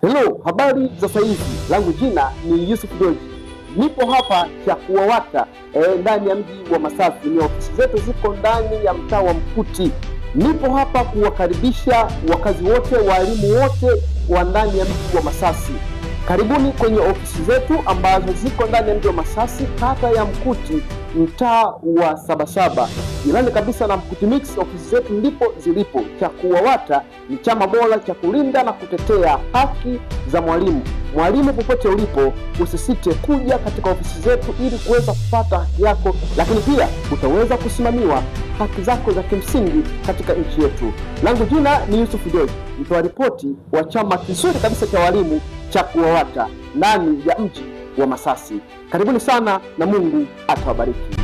Hello, habari za saizi. Langu jina ni Yusuf George. Nipo hapa CHAKUWAWATA ndani ya mji wa Masasi. Ni ofisi zetu ziko ndani ya mtaa wa Mkuti. Nipo hapa kuwakaribisha wakazi wote, walimu wote wa ndani ya mji wa Masasi. Karibuni kwenye ofisi zetu ambazo ziko ndani ya mji wa Masasi, kata ya Mkuti, mtaa wa Sabasaba, jirani kabisa na Mkuti Mix. Ofisi zetu ndipo zilipo. CHAKUWAWATA ni chama bora cha kulinda na kutetea haki za mwalimu. Mwalimu, popote ulipo, usisite kuja katika ofisi zetu ili kuweza kupata haki yako, lakini pia utaweza kusimamiwa haki zako za kimsingi katika nchi yetu. Langu jina ni Yusuf George, mtoa ripoti wa chama kizuri kabisa cha walimu CHAKUWAWATA ndani ya mji wa Masasi. Karibuni sana na Mungu atawabariki.